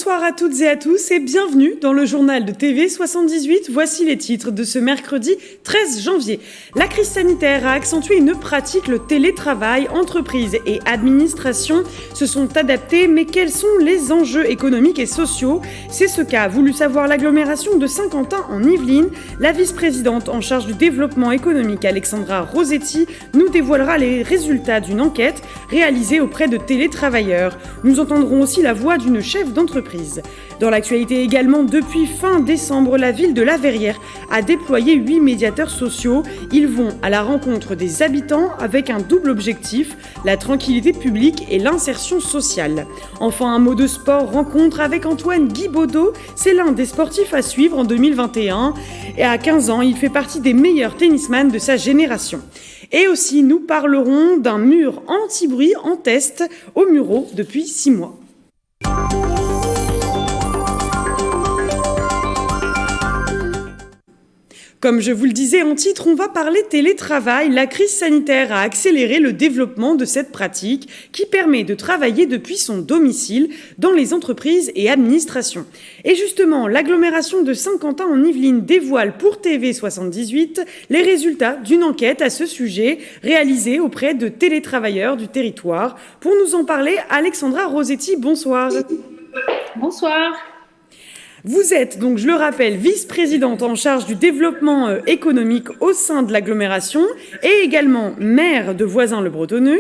Bonsoir à toutes et à tous et bienvenue dans le journal de TV 78. Voici les titres de ce mercredi 13 janvier. La crise sanitaire a accentué une pratique, le télétravail. Entreprises et administrations se sont adaptées, mais quels sont les enjeux économiques et sociaux? C'est ce qu'a voulu savoir l'agglomération de Saint-Quentin en Yvelines. La vice-présidente en charge du développement économique, Alexandra Rosetti, nous dévoilera les résultats d'une enquête réalisée auprès de télétravailleurs. Nous entendrons aussi la voix d'une chef d'entreprise. Dans l'actualité également, depuis fin décembre, la ville de La Verrière a déployé 8 médiateurs sociaux. Ils vont à la rencontre des habitants avec un double objectif, la tranquillité publique et l'insertion sociale. Enfin, un mot de sport, rencontre avec Antoine Guibaudot. C'est l'un des sportifs à suivre en 2021. Et à 15 ans, il fait partie des meilleurs tennisman de sa génération. Et aussi, nous parlerons d'un mur anti-bruit en test au Mureau depuis 6 mois. Comme je vous le disais en titre, on va parler télétravail. La crise sanitaire a accéléré le développement de cette pratique qui permet de travailler depuis son domicile dans les entreprises et administrations. Et justement, l'agglomération de Saint-Quentin en Yvelines dévoile pour TV78 les résultats d'une enquête à ce sujet réalisée auprès de télétravailleurs du territoire. Pour nous en parler, Alexandra Rosetti, bonsoir. Bonsoir. Vous êtes donc, je le rappelle, vice-présidente en charge du développement économique au sein de l'agglomération et également maire de Voisins-le-Bretonneux.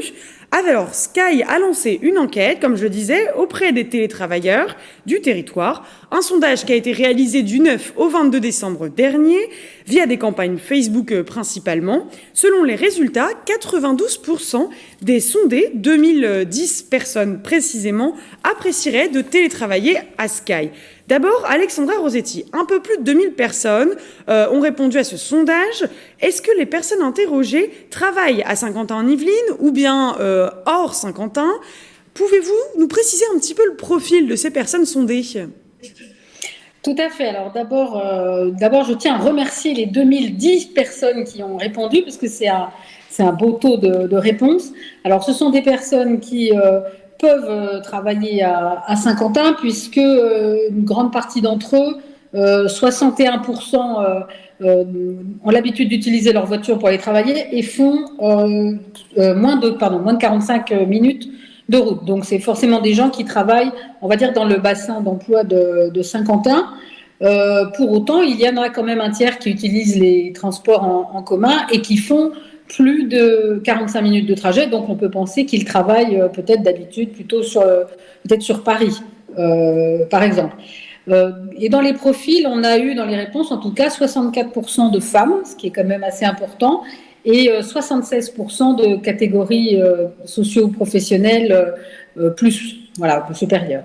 Alors, Sky a lancé une enquête, comme je le disais, auprès des télétravailleurs du territoire. Un sondage qui a été réalisé du 9 au 22 décembre dernier via des campagnes Facebook principalement. Selon les résultats, 92% des sondés, 2010 personnes précisément, apprécieraient de télétravailler à Sky. D'abord, Alexandra Rosetti, un peu plus de 2000 personnes ont répondu à ce sondage. Est-ce que les personnes interrogées travaillent à Saint-Quentin-en-Yvelines ou bien hors Saint-Quentin? Pouvez-vous nous préciser un petit peu le profil de ces personnes sondées? Tout à fait. Alors d'abord, je tiens à remercier les 2010 personnes qui ont répondu parce que c'est un beau taux de réponse. Alors ce sont des personnes qui peuvent travailler à Saint-Quentin puisque une grande partie d'entre eux, 61% ont l'habitude d'utiliser leur voiture pour aller travailler et font moins de 45 minutes de route. Donc c'est forcément des gens qui travaillent, on va dire, dans le bassin d'emploi de Saint-Quentin. Pour autant, il y en a quand même un tiers qui utilisent les transports en commun et qui font plus de 45 minutes de trajet, donc on peut penser qu'ils travaillent peut-être d'habitude plutôt peut-être sur Paris, par exemple. Et dans les profils, on a eu dans les réponses en tout cas 64% de femmes, ce qui est quand même assez important, et 76% de catégories socio-professionnelles supérieures.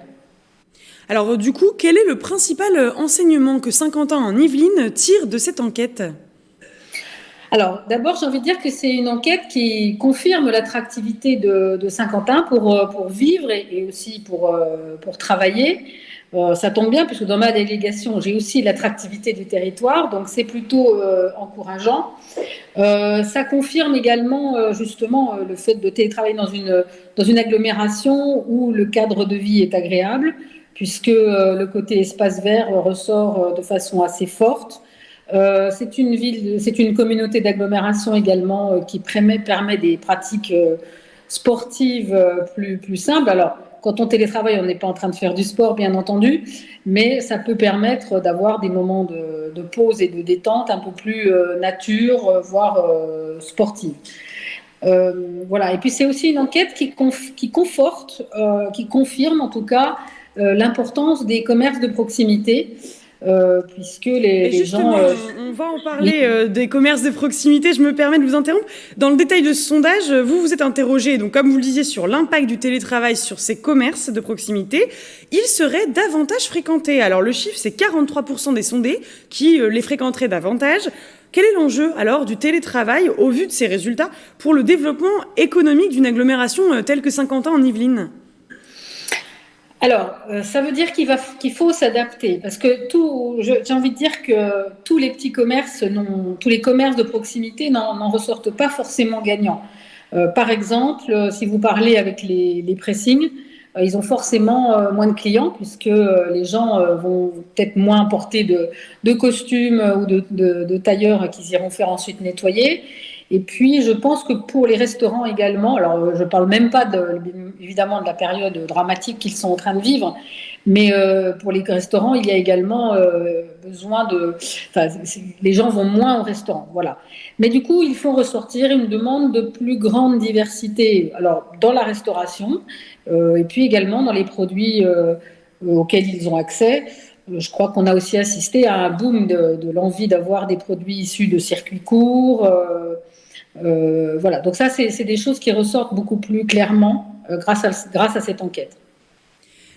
Alors du coup, quel est le principal enseignement que Saint-Quentin en Yvelines tire de cette enquête ? Alors, d'abord, j'ai envie de dire que c'est une enquête qui confirme l'attractivité de Saint-Quentin pour vivre et aussi pour travailler. Ça tombe bien, puisque dans ma délégation, j'ai aussi l'attractivité du territoire, donc c'est plutôt encourageant. Ça confirme également, justement, le fait de télétravailler dans une agglomération où le cadre de vie est agréable, puisque le côté espace vert ressort de façon assez forte. C'est une communauté d'agglomération également qui permet des pratiques sportives plus simples. Alors, quand on télétravaille, on n'est pas en train de faire du sport, bien entendu, mais ça peut permettre d'avoir des moments de pause et de détente un peu plus nature, voire sportive. Voilà. Et puis, c'est aussi une enquête qui conforte, qui confirme en tout cas l'importance des commerces de proximité. Puisque les gens... on va en parler des commerces de proximité. Je me permets de vous interrompre. Dans le détail de ce sondage, vous êtes interrogé, donc comme vous le disiez, sur l'impact du télétravail sur ces commerces de proximité. Ils seraient davantage fréquentés. Alors le chiffre, c'est 43% des sondés qui les fréquenteraient davantage. Quel est l'enjeu alors du télétravail au vu de ces résultats pour le développement économique d'une agglomération telle que Saint-Quentin en Yvelines ? Alors, ça veut dire qu'il faut s'adapter, parce que j'ai envie de dire que tous les petits commerces, tous les commerces de proximité n'en ressortent pas forcément gagnants. Par exemple, si vous parlez avec les pressings, ils ont forcément moins de clients puisque les gens vont peut-être moins porter de costumes ou de tailleurs qu'ils iront faire ensuite nettoyer. Et puis, je pense que pour les restaurants également, alors je ne parle même pas évidemment de la période dramatique qu'ils sont en train de vivre, mais pour les restaurants, il y a également besoin de... Enfin, les gens vont moins au restaurant, voilà. Mais du coup, il faut ressortir une demande de plus grande diversité, alors dans la restauration, et puis également dans les produits auxquels ils ont accès. Je crois qu'on a aussi assisté à un boom de l'envie d'avoir des produits issus de circuits courts. Voilà, donc ça, c'est des choses qui ressortent beaucoup plus clairement grâce à cette enquête.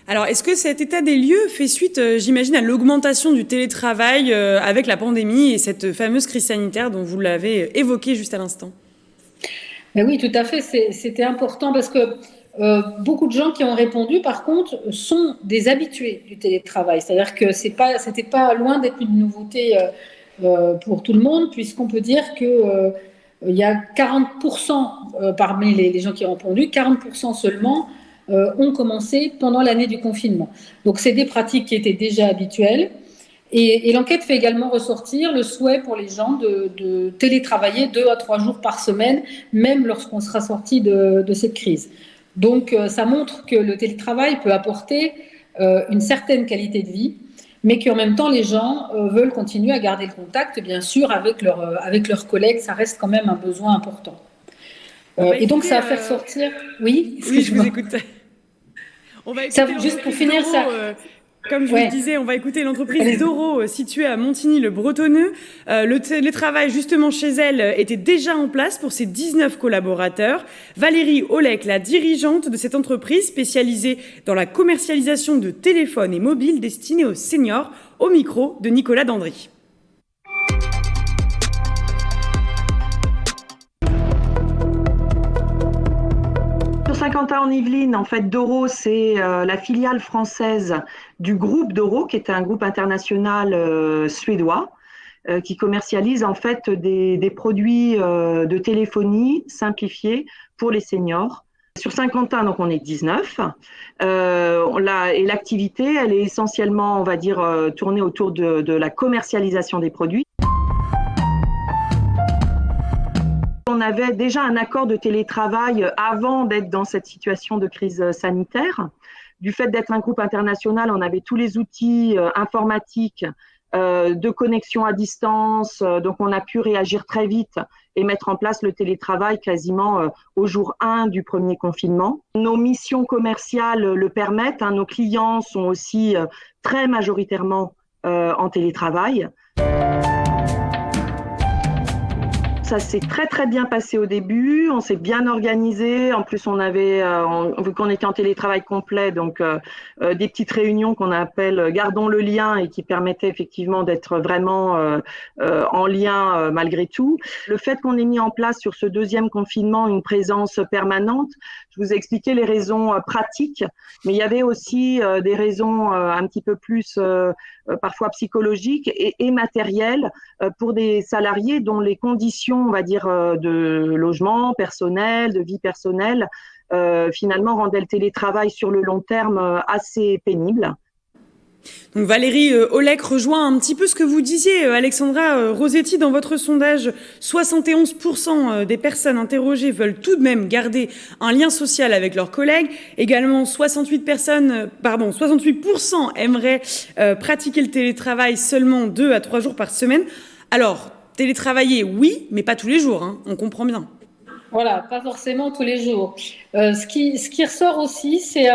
Alors, est-ce que cet état des lieux fait suite, j'imagine, à l'augmentation du télétravail avec la pandémie et cette fameuse crise sanitaire dont vous l'avez évoquée juste à l'instant? Ben oui, tout à fait. C'était important parce que beaucoup de gens qui ont répondu, par contre, sont des habitués du télétravail. C'est-à-dire que c'était pas loin d'être une nouveauté pour tout le monde, puisqu'on peut dire que il y a 40% parmi les gens qui ont répondu, 40% seulement ont commencé pendant l'année du confinement. Donc, c'est des pratiques qui étaient déjà habituelles. Et l'enquête fait également ressortir le souhait pour les gens de télétravailler 2 à 3 jours par semaine, même lorsqu'on sera sorti de cette crise. Donc, ça montre que le télétravail peut apporter une certaine qualité de vie, mais qu'en même temps, les gens veulent continuer à garder le contact, bien sûr, avec leurs collègues. Ça reste quand même un besoin important. Et donc, ça va faire sortir... Oui, oui, je vous écoute. On va écouter juste pour finir Doro, ça. Comme je vous le disais, on va écouter l'entreprise Doro, située à Montigny-le-Bretonneux. Le télétravail, justement, chez elle, était déjà en place pour ses 19 collaborateurs. Valérie Olek, la dirigeante de cette entreprise spécialisée dans la commercialisation de téléphones et mobiles destinés aux seniors, au micro de Nicolas Dandry. Saint-Quentin-en-Yvelines, en fait, Doro, c'est la filiale française du groupe Doro, qui est un groupe international suédois, qui commercialise en fait des produits de téléphonie simplifiés pour les seniors. Sur Saint-Quentin, donc on est 19. Et l'activité, elle est essentiellement, on va dire, tournée autour de la commercialisation des produits. On avait déjà un accord de télétravail avant d'être dans cette situation de crise sanitaire. Du fait d'être un groupe international, on avait tous les outils informatiques de connexion à distance. Donc, on a pu réagir très vite et mettre en place le télétravail quasiment au jour 1 du premier confinement. Nos missions commerciales le permettent. Nos clients sont aussi très majoritairement en télétravail. Ça s'est très très bien passé au début, on s'est bien organisé. En plus, on avait, vu qu'on était en télétravail complet, donc des petites réunions qu'on appelle gardons le lien et qui permettaient effectivement d'être vraiment en lien malgré tout. Le fait qu'on ait mis en place sur ce deuxième confinement une présence permanente, je vous ai expliqué les raisons pratiques, mais il y avait aussi des raisons un petit peu plus parfois psychologiques et matérielles pour des salariés dont les conditions, on va dire, de logement personnel, de vie personnelle, finalement rendaient le télétravail sur le long terme assez pénible. Donc Valérie Olek rejoint un petit peu ce que vous disiez, Alexandra Rosetti, dans votre sondage. 71% des personnes interrogées veulent tout de même garder un lien social avec leurs collègues. Également, 68% aimeraient pratiquer le télétravail seulement 2 à 3 jours par semaine. Alors, télétravailler, oui, mais pas tous les jours, on comprend bien. Voilà, pas forcément tous les jours. Ce qui ressort aussi, c'est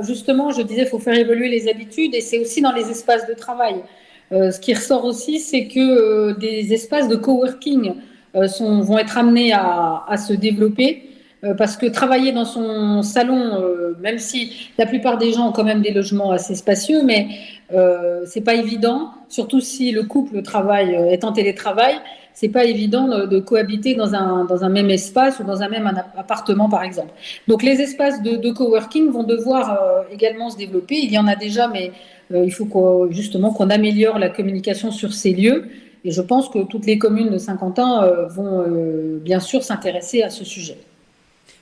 justement, je disais, il faut faire évoluer les habitudes et c'est aussi dans les espaces de travail. Ce qui ressort aussi, c'est que des espaces de coworking vont être amenés à se développer parce que travailler dans son salon, même si la plupart des gens ont quand même des logements assez spacieux, mais c'est pas évident, surtout si le couple est en télétravail. C'est pas évident de cohabiter dans un même espace ou dans un même appartement, par exemple. Donc, les espaces de coworking vont devoir également se développer. Il y en a déjà, mais il faut justement qu'on améliore la communication sur ces lieux. Et je pense que toutes les communes de Saint-Quentin vont bien sûr s'intéresser à ce sujet.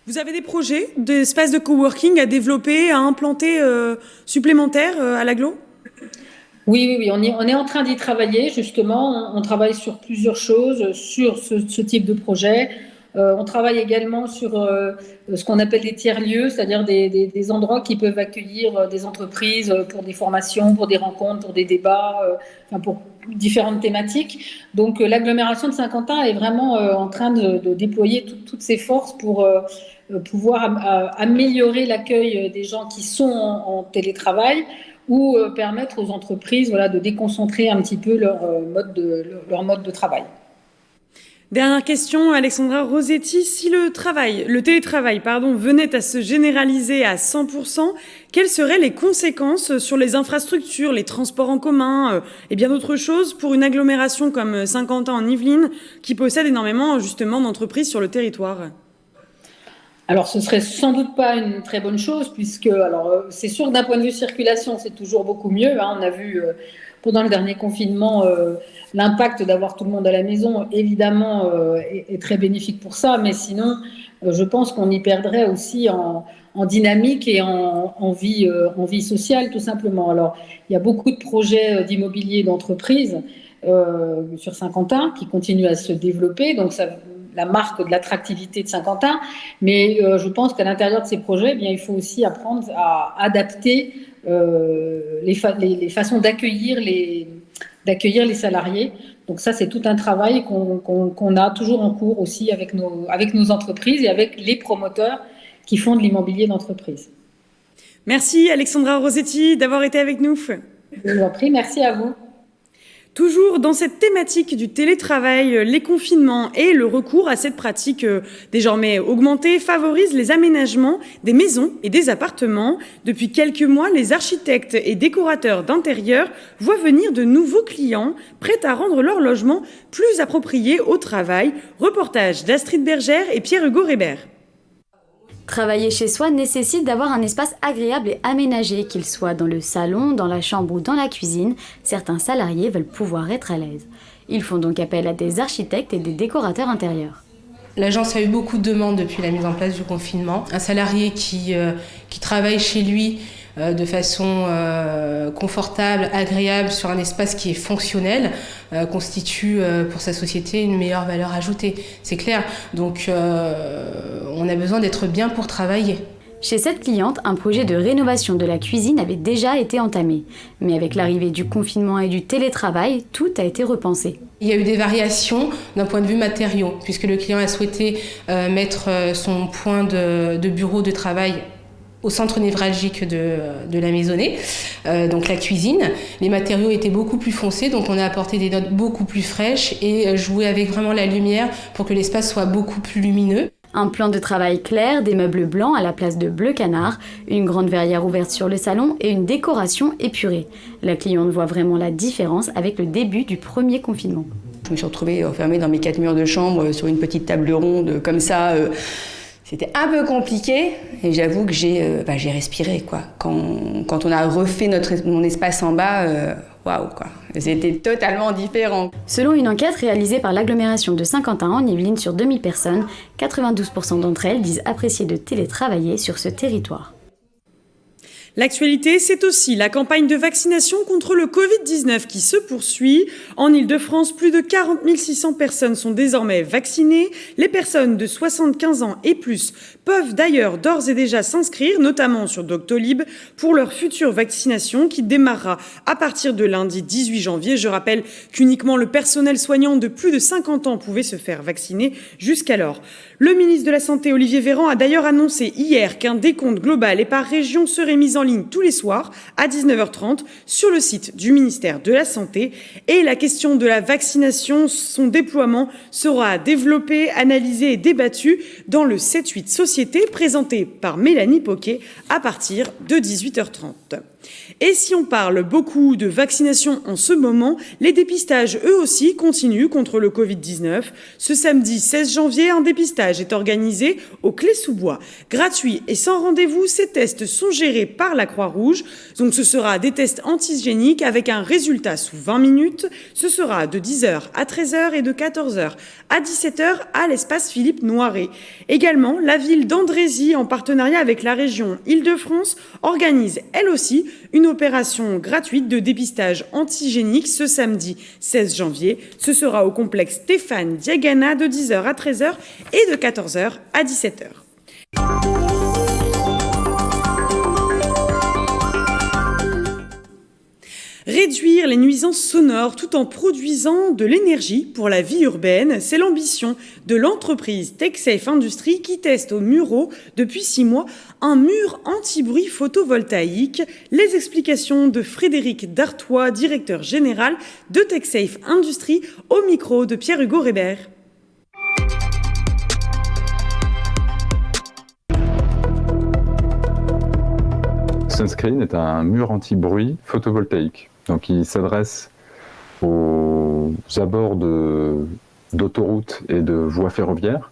Vous avez des projets d'espaces de coworking à développer, à implanter supplémentaires à l'agglo? Oui, on est en train d'y travailler, justement. On travaille sur plusieurs choses, sur ce type de projet. On travaille également sur ce qu'on appelle des tiers-lieux, c'est-à-dire des endroits qui peuvent accueillir des entreprises pour des formations, pour des rencontres, pour des débats, enfin pour différentes thématiques. Donc l'agglomération de Saint-Quentin est vraiment en train de déployer toutes ses forces pour pouvoir améliorer l'accueil des gens qui sont en télétravail ou permettre aux entreprises de déconcentrer un petit peu leur mode de travail. Dernière question, Alexandra Rosetti. Si le télétravail, venait à se généraliser à 100%, quelles seraient les conséquences sur les infrastructures, les transports en commun et bien d'autres choses pour une agglomération comme Saint-Quentin en Yvelines qui possède énormément justement d'entreprises sur le territoire? Alors, ce serait sans doute pas une très bonne chose, puisque, c'est sûr que d'un point de vue circulation, c'est toujours beaucoup mieux. On a vu pendant le dernier confinement l'impact d'avoir tout le monde à la maison, évidemment, est très bénéfique pour ça. Mais sinon, je pense qu'on y perdrait aussi en dynamique et en vie sociale, tout simplement. Alors, il y a beaucoup de projets d'immobilier d'entreprise sur Saint-Quentin qui continuent à se développer. Donc, ça, la marque de l'attractivité de Saint-Quentin, mais je pense qu'à l'intérieur de ces projets, il faut aussi apprendre à adapter les façons d'accueillir les salariés. Donc ça, c'est tout un travail qu'on a toujours en cours aussi avec nos entreprises et avec les promoteurs qui font de l'immobilier d'entreprise. Merci Alexandra Rosetti d'avoir été avec nous. Je vous en prie, merci à vous. Toujours dans cette thématique du télétravail, les confinements et le recours à cette pratique désormais augmentée favorisent les aménagements des maisons et des appartements. Depuis quelques mois, les architectes et décorateurs d'intérieur voient venir de nouveaux clients prêts à rendre leur logement plus approprié au travail. Reportage d'Astrid Bergère et Pierre-Hugo Rébert. Travailler chez soi nécessite d'avoir un espace agréable et aménagé, qu'il soit dans le salon, dans la chambre ou dans la cuisine. Certains salariés veulent pouvoir être à l'aise. Ils font donc appel à des architectes et des décorateurs intérieurs. L'agence a eu beaucoup de demandes depuis la mise en place du confinement. Un salarié qui travaille chez lui de façon confortable, agréable, sur un espace qui est fonctionnel, constitue pour sa société une meilleure valeur ajoutée. C'est clair. Donc on a besoin d'être bien pour travailler. Chez cette cliente, un projet de rénovation de la cuisine avait déjà été entamé. Mais avec l'arrivée du confinement et du télétravail, tout a été repensé. Il y a eu des variations d'un point de vue matériaux, puisque le client a souhaité mettre son point de bureau de travail au centre névralgique de la maisonnée, donc la cuisine. Les matériaux étaient beaucoup plus foncés, donc on a apporté des notes beaucoup plus fraîches et joué avec vraiment la lumière pour que l'espace soit beaucoup plus lumineux. Un plan de travail clair, des meubles blancs à la place de bleu canard, une grande verrière ouverte sur le salon et une décoration épurée. La cliente voit vraiment la différence avec le début du premier confinement. Je me suis retrouvée enfermée dans mes 4 murs de chambre sur une petite table ronde comme ça. C'était un peu compliqué et j'avoue que j'ai respiré, quoi. Quand on a refait mon espace en bas, waouh, quoi. C'était totalement différent. Selon une enquête réalisée par l'agglomération de Saint-Quentin en Yvelines sur 2000 personnes, 92% d'entre elles disent apprécier de télétravailler sur ce territoire. L'actualité, c'est aussi la campagne de vaccination contre le Covid-19 qui se poursuit. En Ile-de-France, plus de 40 600 personnes sont désormais vaccinées. Les personnes de 75 ans et plus peuvent d'ailleurs d'ores et déjà s'inscrire, notamment sur Doctolib, pour leur future vaccination qui démarrera à partir de lundi 18 janvier. Je rappelle qu'uniquement le personnel soignant de plus de 50 ans pouvait se faire vacciner jusqu'alors. Le ministre de la Santé, Olivier Véran, a d'ailleurs annoncé hier qu'un décompte global et par région serait mis en ligne tous les soirs à 19h30 sur le site du ministère de la Santé. Et la question de la vaccination, son déploiement sera développé, analysé et débattu dans le 7-8 Société présenté par Mélanie Poquet à partir de 18h30. Et si on parle beaucoup de vaccination en ce moment, les dépistages eux aussi continuent contre le Covid-19. Ce samedi 16 janvier, un dépistage est organisé au Clé-sous-Bois. Gratuit et sans rendez-vous, ces tests sont gérés par la Croix-Rouge. Donc ce sera des tests antigéniques avec un résultat sous 20 minutes. Ce sera de 10h à 13h et de 14h à 17h à l'espace Philippe Noiret. Également, la ville d'Andrézy, en partenariat avec la région Île-de-France, organise elle aussi une opération gratuite de dépistage antigénique ce samedi 16 janvier. Ce sera au complexe Stéphane Diagana de 10h à 13h et de 14h à 17h. Réduire les nuisances sonores tout en produisant de l'énergie pour la vie urbaine, c'est l'ambition de l'entreprise TechSafe Industries qui teste au Mureau depuis 6 mois un mur anti-bruit photovoltaïque. Les explications de Frédéric Dartois, directeur général de TechSafe Industries, au micro de Pierre-Hugo Rébert. Sunscreen est un mur anti-bruit photovoltaïque. Donc il s'adresse aux abords d'autoroutes et de voies ferroviaires,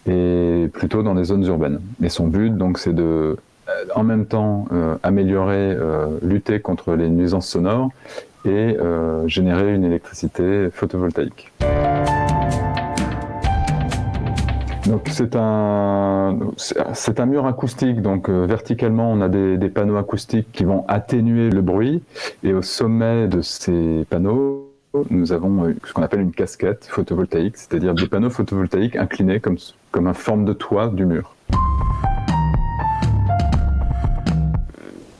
et plutôt dans les zones urbaines. Et son but, donc, c'est de, en même temps, améliorer, lutter contre les nuisances sonores et générer une électricité photovoltaïque. Donc c'est un mur acoustique, donc verticalement on a des panneaux acoustiques qui vont atténuer le bruit, et au sommet de ces panneaux nous avons ce qu'on appelle une casquette photovoltaïque, c'est-à-dire des panneaux photovoltaïques inclinés comme une forme de toit du mur.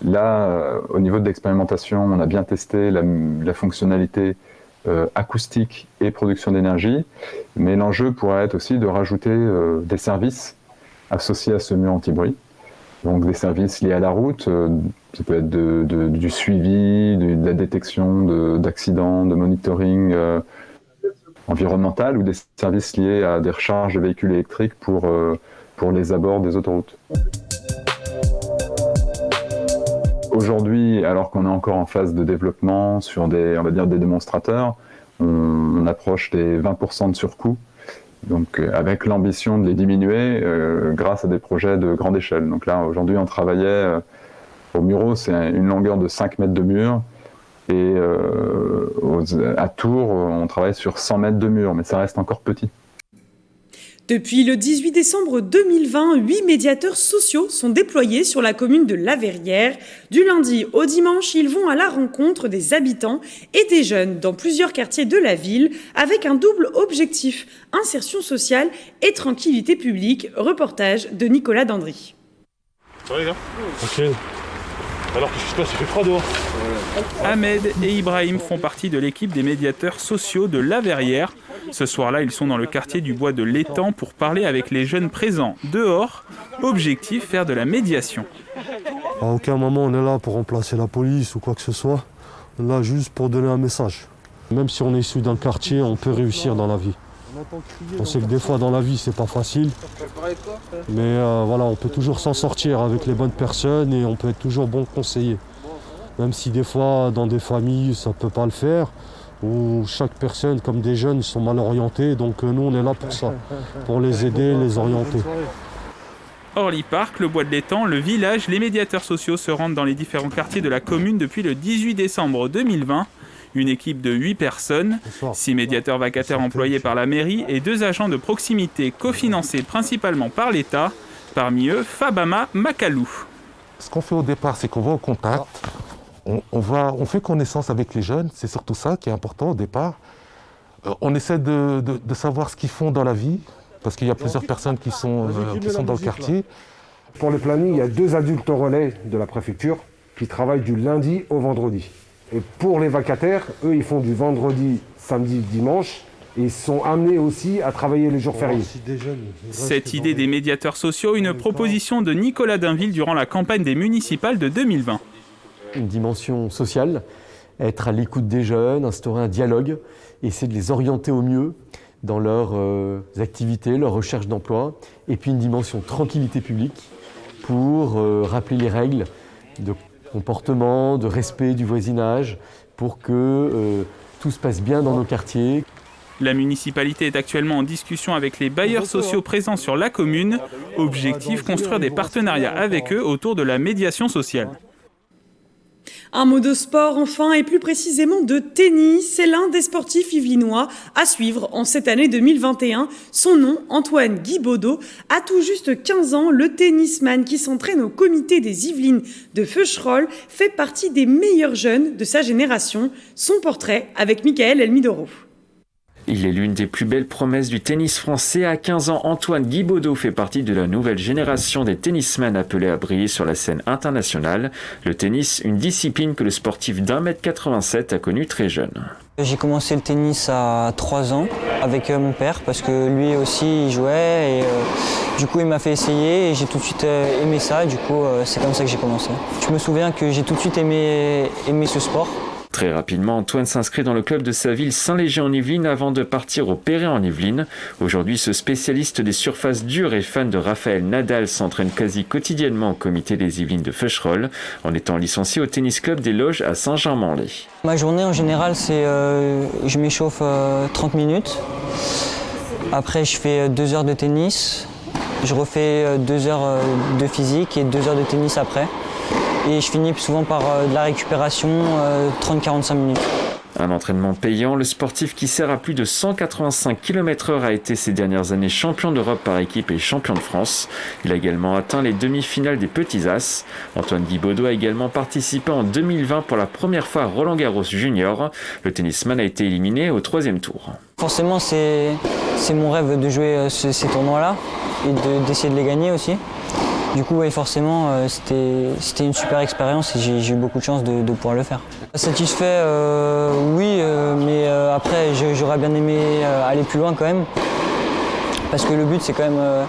Là, au niveau de l'expérimentation, on a bien testé la fonctionnalité acoustique et production d'énergie, mais l'enjeu pourrait être aussi de rajouter des services associés à ce mur anti-bruit. Donc des services liés à la route, ça peut être du suivi, de la détection d'accidents, de monitoring environnemental, ou des services liés à des recharges de véhicules électriques pour les abords des autoroutes. Aujourd'hui, alors qu'on est encore en phase de développement sur des démonstrateurs, on approche des 20% de surcoût, donc avec l'ambition de les diminuer grâce à des projets de grande échelle. Donc là, aujourd'hui, on travaillait au Mureau, c'est une longueur de 5 mètres de mur, et à Tours, on travaille sur 100 mètres de mur, mais ça reste encore petit. Depuis le 18 décembre 2020, 8 médiateurs sociaux sont déployés sur la commune de La Verrière. Du lundi au dimanche, ils vont à la rencontre des habitants et des jeunes dans plusieurs quartiers de la ville avec un double objectif, insertion sociale et tranquillité publique. Reportage de Nicolas Dandry. Ça va les gars ? Ok. Alors qu'est-ce qui se passe ? Il fait froid dehors. Ahmed et Ibrahim font partie de l'équipe des médiateurs sociaux de La Verrière. Ce soir-là, ils sont dans le quartier du bois de l'Étang pour parler avec les jeunes présents dehors. Objectif, faire de la médiation. À aucun moment on est là pour remplacer la police ou quoi que ce soit. On est là juste pour donner un message. Même si on est issu d'un quartier, on peut réussir dans la vie. On sait que des fois dans la vie c'est pas facile, mais voilà, on peut toujours s'en sortir avec les bonnes personnes et on peut être toujours bon conseiller. Même si des fois dans des familles ça peut pas le faire, où chaque personne, comme des jeunes, sont mal orientés, donc nous on est là pour ça, pour les aider, les orienter. Orly Park, le bois de l'Étang, le village, les médiateurs sociaux se rendent dans les différents quartiers de la commune depuis le 18 décembre 2020. Une équipe de 8 personnes, 6 médiateurs vacataires employés par la mairie et 2 agents de proximité cofinancés principalement par l'État, parmi eux Fabama Makalou. Ce qu'on fait au départ, c'est qu'on va au contact, on fait connaissance avec les jeunes, c'est surtout ça qui est important au départ. On essaie de savoir ce qu'ils font dans la vie, parce qu'il y a plusieurs personnes qui sont dans le quartier. Pour le planning, il y a 2 adultes relais de la préfecture qui travaillent du lundi au vendredi. Et pour les vacataires, eux, ils font du vendredi, samedi, dimanche, et ils sont amenés aussi à travailler les jours fériés. Cette idée des médiateurs sociaux, une proposition de Nicolas Dainville durant la campagne des municipales de 2020. Une dimension sociale, être à l'écoute des jeunes, instaurer un dialogue, essayer de les orienter au mieux dans leurs activités, leur recherche d'emploi, et puis une dimension tranquillité publique pour rappeler les règles de comportement, de respect du voisinage, pour que tout se passe bien dans nos quartiers. La municipalité est actuellement en discussion avec les bailleurs sociaux présents sur la commune. Objectif, construire des partenariats avec eux autour de la médiation sociale. Un mot de sport enfin, et plus précisément de tennis. C'est l'un des sportifs yvelinois à suivre en cette année 2021. Son nom, Antoine Guibaudot, a tout juste 15 ans. Le tennisman qui s'entraîne au comité des Yvelines de Feucherolles fait partie des meilleurs jeunes de sa génération. Son portrait avec Michael Elmidoro. Il est l'une des plus belles promesses du tennis français. À 15 ans, Antoine Guibaudot fait partie de la nouvelle génération des tennismen appelés à briller sur la scène internationale. Le tennis, une discipline que le sportif d'1m87 a connue très jeune. J'ai commencé le tennis à 3 ans avec mon père parce que lui aussi il jouait et du coup il m'a fait essayer et j'ai tout de suite aimé ça. Du coup c'est comme ça que j'ai commencé. Je me souviens que j'ai tout de suite aimé ce sport. Très rapidement, Antoine s'inscrit dans le club de sa ville Saint-Léger-en-Yvelines avant de partir au Perret en Yvelines. Aujourd'hui, ce spécialiste des surfaces dures et fan de Raphaël Nadal s'entraîne quasi quotidiennement au comité des Yvelines de Feucherolles en étant licencié au tennis club des Loges à Saint-Germain-en-Laye. Ma journée en général, c'est je m'échauffe 30 minutes. Après, je fais 2 heures de tennis. Je refais 2 heures de physique et 2 heures de tennis après. Et je finis souvent par de la récupération, 30-45 minutes. Un entraînement payant, le sportif qui sert à plus de 185 km/h a été ces dernières années champion d'Europe par équipe et champion de France. Il a également atteint les demi-finales des Petits As. Antoine Guibaudot a également participé en 2020 pour la première fois à Roland-Garros Junior. Le tennisman a été éliminé au 3e tour. Forcément, c'est mon rêve de jouer ces tournois-là et d'essayer de les gagner aussi. Du coup, ouais, forcément, c'était une super expérience et j'ai eu beaucoup de chance de pouvoir le faire. Satisfait, oui, mais après, j'aurais bien aimé aller plus loin quand même. Parce que le but, c'est quand même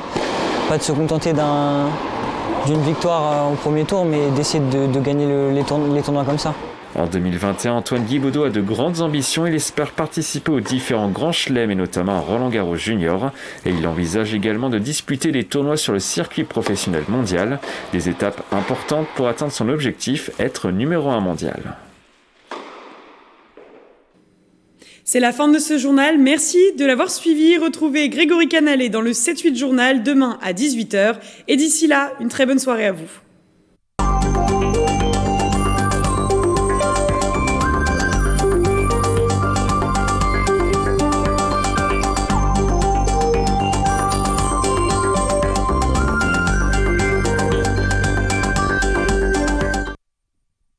pas de se contenter d'une victoire au premier tour, mais d'essayer de gagner les tournois comme ça. En 2021, Antoine Guibaudot a de grandes ambitions. Il espère participer aux différents grands chelems et notamment à Roland-Garros Junior. Et il envisage également de disputer des tournois sur le circuit professionnel mondial. Des étapes importantes pour atteindre son objectif, être numéro 1 mondial. C'est la fin de ce journal. Merci de l'avoir suivi. Retrouvez Grégory Canalet dans le 7-8 journal demain à 18h. Et d'ici là, une très bonne soirée à vous.